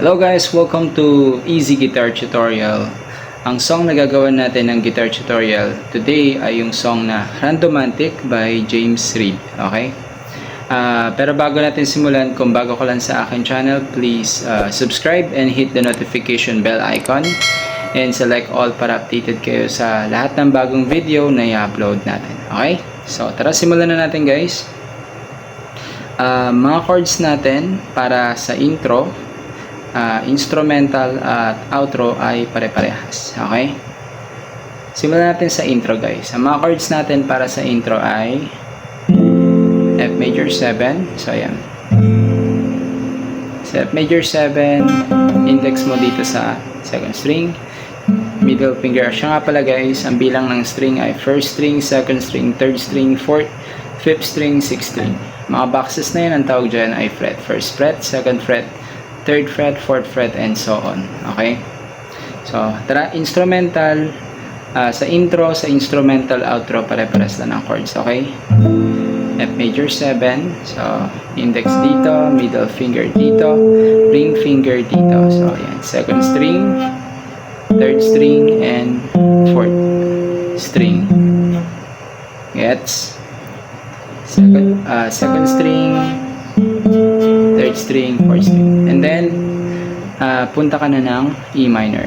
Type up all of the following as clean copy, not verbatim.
Hello guys, welcome to Easy Guitar Tutorial. Ang song na gagawin natin ng guitar tutorial today ay yung song na Randomantic by James Reid. Okay? Pero bago natin simulan, kung bago ka lang sa akin channel, please subscribe and hit the notification bell icon and select all para updated kayo sa lahat ng bagong video na i-upload natin. Okay? So tara, simulan na natin guys. Mga chords natin para sa intro, instrumental at outro ay pare-parehas. Okay? Simulan natin sa intro guys. Ang mga chords natin para sa intro ay F major 7. So ayan. Sa F major 7, index mo dito sa second string, middle finger. Siya nga pala guys, ang bilang ng string ay first string, second string, third string, fourth, fifth string, sixth string. Mga boxes na yun, ang tawag dyan ay fret. First fret, second fret, third fret, fourth fret, and so on. Okay? So, tara, instrumental. Sa intro, sa instrumental, outro, pare-pares lang ng chords. Okay? F major 7. So, index dito, middle finger dito, ring finger dito. So, ayan. Second string, third string, and fourth string. Gets? Second string, third string, fourth string. And then, punta ka na ng E minor.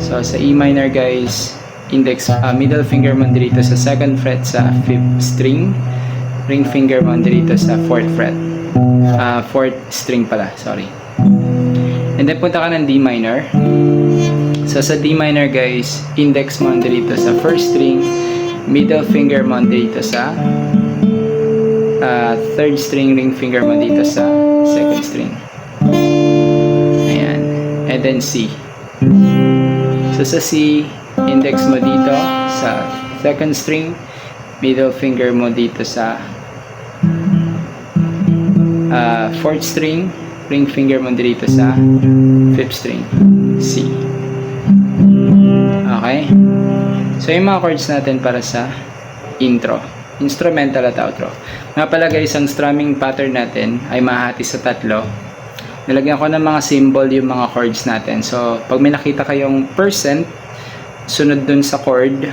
So, sa E minor guys, index, middle finger mo dito sa second fret sa fifth string. Ring finger mo dito sa fourth fret. Fourth string pala, sorry. And then, punta ka ng D minor. So, sa D minor guys, index mo dito sa first string. Middle finger mo dito sa third string, ring finger mo dito sa second string. Ayan. And then C. So sa C, index mo dito sa second string, middle finger mo dito sa fourth string, ring finger mo dito sa fifth string, C. Okay? So yung mga chords natin para sa intro, instrumental at outro. Nga pala guys, ang strumming pattern natin ay mahati sa tatlo. Nilagyan ko ng mga symbol yung mga chords natin. So pag may nakita kayong percent sunod dun sa chord,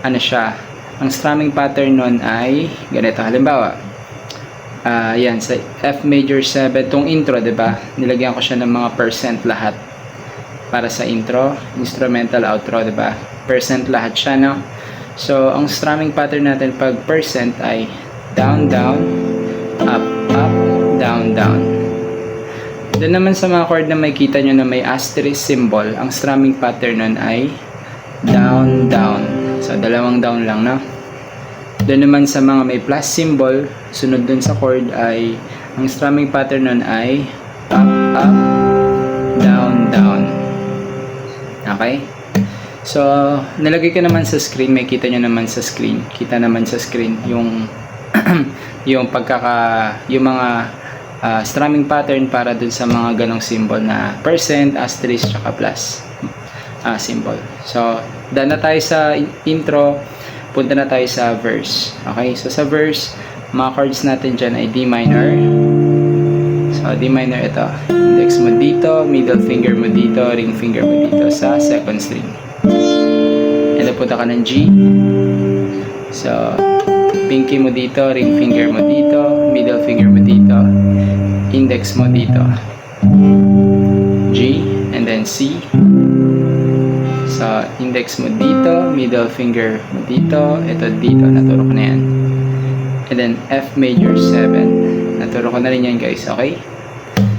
ano siya, ang strumming pattern nun ay ganito. Halimbawa, yan sa F major 7, tong intro, diba? Nilagyan ko siya ng mga percent lahat para sa intro, instrumental, outro, diba? Percent lahat siya, no? So, ang strumming pattern natin pag percent ay down, down, up, up, down, down. Doon naman sa mga chord na makikita nyo na may asterisk symbol, ang strumming pattern nun ay down, down. So, dalawang down lang, no? Doon naman sa mga may plus symbol, sunod dun sa chord ay, ang strumming pattern nun ay up, up, down, down. Okay? So, nilagay ko naman sa screen, may kita nyo naman sa screen. Kita naman sa screen yung yung mga strumming pattern para dun sa mga ganong symbol na percent, asterisk, tsaka plus symbol. So, daan na tayo sa intro, punta na tayo sa verse. Okay? So, sa verse, mga chords natin dyan ay D minor. So, D minor ito. Index mo dito, middle finger mo dito, ring finger mo dito sa second string. And then punta ka ng G. So, pinky mo dito, ring finger mo dito, middle finger mo dito, index mo dito. G, and then C. So, index mo dito, middle finger mo dito, ito dito, naturo ko na yan. And then F major 7. Naturo ko na rin yan guys, okay?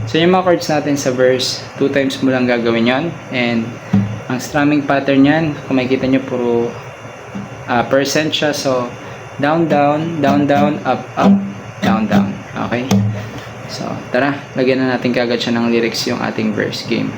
So, yung mga chords natin sa verse, 2 times mo lang gagawin yan. And ang strumming pattern yan, kung makikita nyo, puro percent siya. So, down, down, down, down, up, up, down, down. Okay? So, tara, lagyan na natin kagad siya ng lyrics yung ating verse game.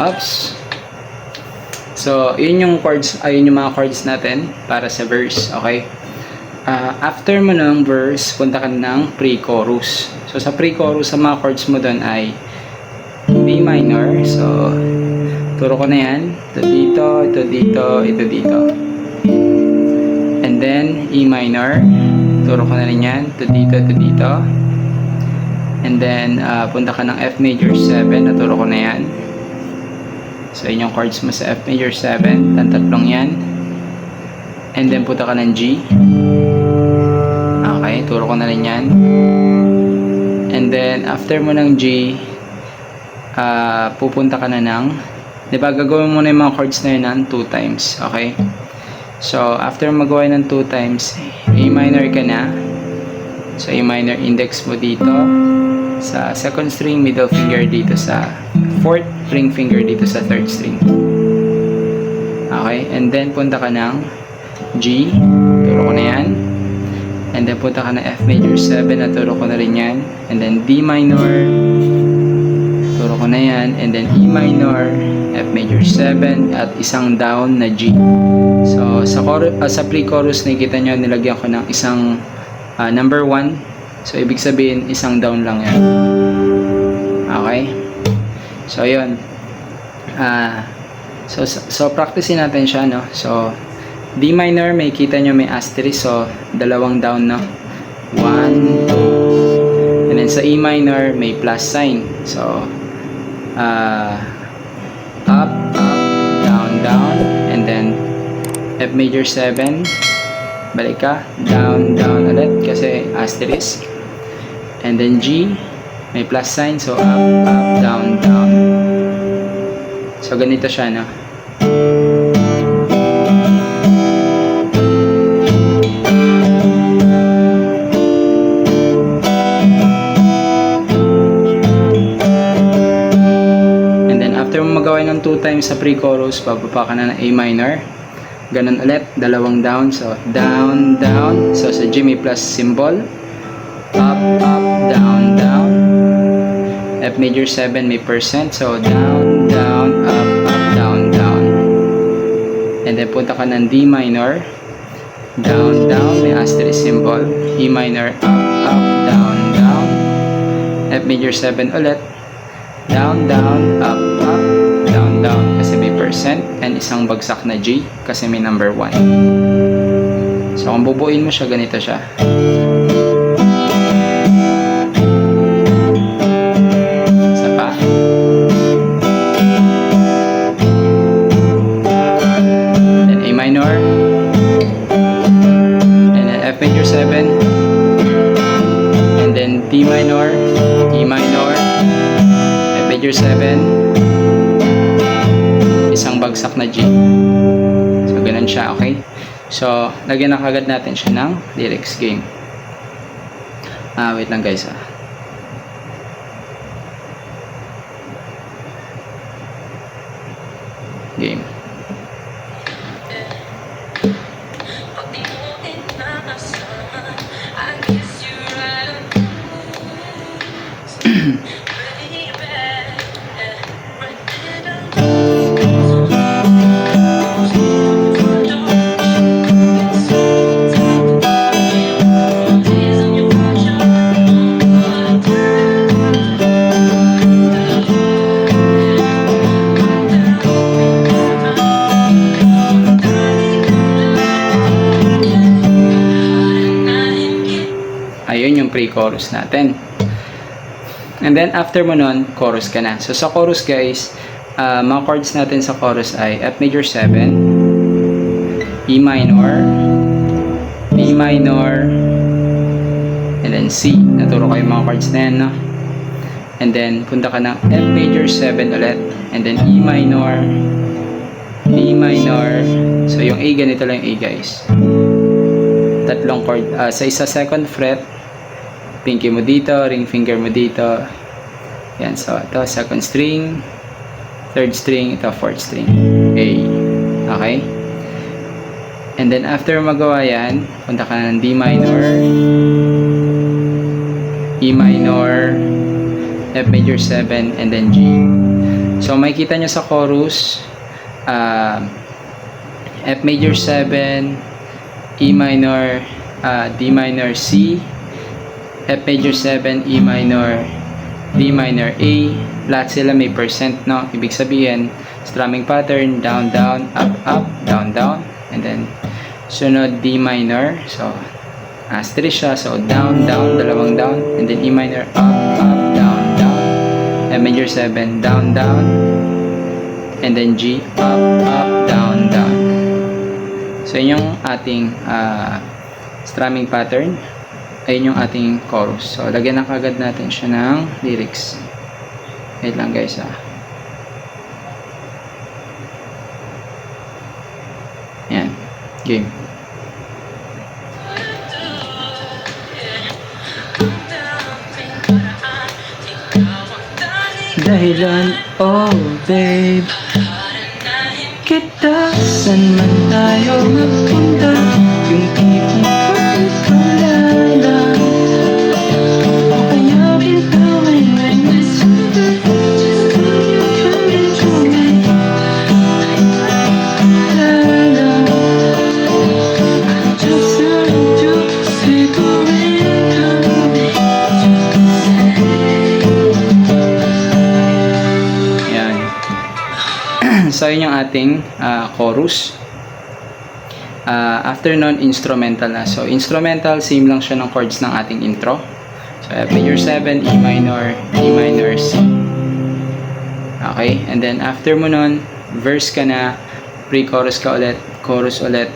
Ups. So, yun yung chords, ayun yung mga chords natin para sa verse, okay? After mo ng verse, punta ka ng pre-chorus. So, sa pre-chorus, sa mga chords mo doon ay D minor. So, turo ko na yan. Ito dito, ito dito, ito dito. And then, E minor. Turo ko na rin yan. Ito dito, ito dito. And then, punta ka ng F major 7. Naturo ko na yan. So, yun yung chords mo sa F major 7. Tatlong yan. And then, punta ka ng G. Okay, turo ko na rin yan. And then, after mo ng G, pupunta ka na ng, diba, gagawin mo na yung mga chords na yun ng 2 times. Okay? So, after magawa ng 2 times, A minor ka na. So, A minor index mo dito. Sa second string, middle finger dito sa fourth, ring finger dito sa third string. Okay? And then, punta ka ng G. Turo ko na yan. And then, punta ka ng F major 7. Naturo ko na rin yan. And then, D minor. Turo ko na yan. And then, E minor, F major 7, at isang down na G. So, sa pre-chorus, nakikita nyo, nilagyan ko ng isang number 1. So, ibig sabihin, isang down lang yan. Okay? So, yun. So, practicein natin siya, no? So, D minor, may kita nyo may asterisk. So, dalawang down, no? 1, 2. And then, sa E minor, may plus sign. So, up, down, down. And then, F major 7. Balik ka. Down, down ulit. Kasi asterisk. And then, G. May plus sign. So, up, down, down. So, ganito siya, no? And then, after mo magawa ng 2 times sa pre-chorus, bababa ka na ng A minor. Ganun ulit. Dalawang down. So, down, down. So, sa G may plus symbol. Up, down, down. F major 7 may percent. So, down, down, up, down, down. And then, punta ka ng D minor. Down, down. May asterisk symbol. E minor, up, down, down. F major 7 ulit. Down, down, up, down, down. Kasi may percent. And isang bagsak na G. Kasi may number 1. So, kung bubuin mo siya, ganito siya. D minor, E minor, F major 7, isang bagsak na G. So, ganun siya, okay? So, lagyan na kagad natin siya ng lyrics game. Wait lang guys, Game. Ayun yung pre-chorus natin. And then, after mo nun, chorus ka na. So, sa chorus, guys, mga chords natin sa chorus ay F major 7, E minor, B minor, and then C. Naturo ko yung mga chords na yan, no? And then, punta ka ng F major 7 ulit, and then E minor, B minor. So, yung A, ganito lang yung A, guys. Tatlong chord. Sa isa second fret, pinky mo dito, ring finger mo dito. Yan, so ito second string, third string, ito fourth string, A. Okay? And then after magawa yan, punta ka ng D minor, E minor, F major 7, and then G. So makikita nyo sa chorus, F major 7, E minor, D minor C, F major 7, E minor, D minor A. Lahat sila may percent, no? Ibig sabihin, strumming pattern, down, down, up, up, down, down. And then, sunod D minor. So, asterisk siya. So, down, down, dalawang down. And then E minor, up, up, down, down. F major 7, down, down. And then G, up, up, down, down. So, yun yung ating strumming pattern. Ayun yung ating chorus. So, lagyan na kagad natin siya ng lyrics. Wait lang guys Yan. Game. Dahilan, oh babe, kita saan man tayo magpunta, yung tipong pagkalala, o kaya bitawan ay masunda, just when you're coming to me, lala, I'm just trying to separate me. Yan. So yun yung ating chorus. After nun, instrumental na. So, instrumental, same lang siya ng chords ng ating intro. So, F major 7, E minor, E minor, C. Okay? And then, after mo nun, verse ka na, pre-chorus ka ulit, chorus ulit.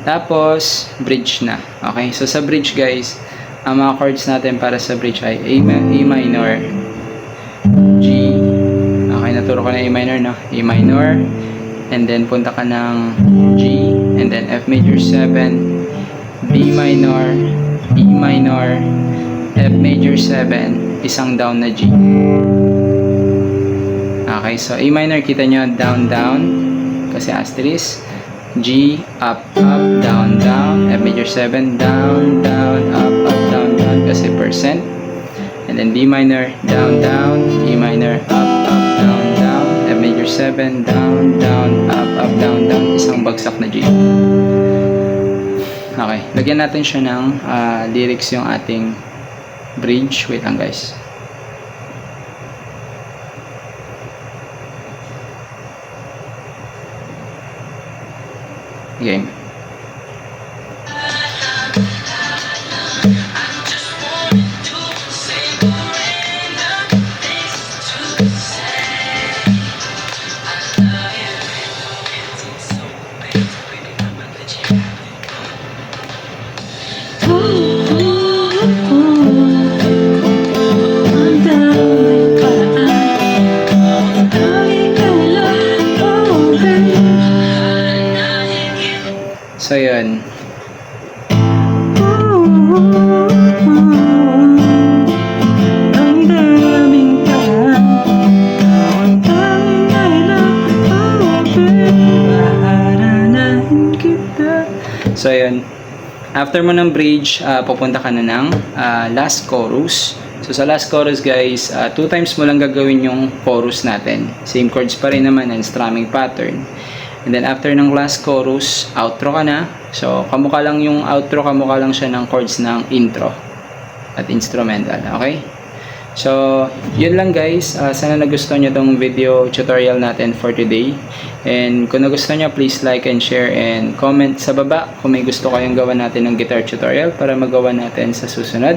Tapos, bridge na. Okay? So, sa bridge, guys, ang mga chords natin para sa bridge ay A minor, G. Okay, naturo ko na A minor, no? A minor. And then punta ka ng G, and then F major 7, B minor, E minor, F major 7, isang down na G. Okay, so A minor, kita nyo, down, down, kasi asterisk. G, up, up, down, down. F major 7, down, down, up, up, down, down, kasi percent. And then D minor, down, down, E minor, up, up, down, down. F major 7, down, down, up, up, down, down, isang bagsak na G. Okay, lagyan natin siya ng lyrics yung ating bridge. Wait lang guys. Game. So yun. So yun. After mo ng bridge, pupunta ka na ng last chorus. So sa last chorus guys, 2 times mo lang gagawin yung chorus natin. Same chords pa rin naman and strumming pattern. And then after ng last chorus, outro ka na. So kamukha lang yung outro, kamukha lang siya ng chords ng intro at instrumental. Okay? So yun lang guys. Sana nagustuhan nyo tong video tutorial natin for today. And kung nagustuhan nyo, please like and share and comment sa baba kung may gusto kayong gawa natin ng guitar tutorial para magawa natin sa susunod.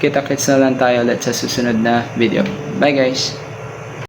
Kita-kits na lang tayo ulit sa susunod na video. Bye guys!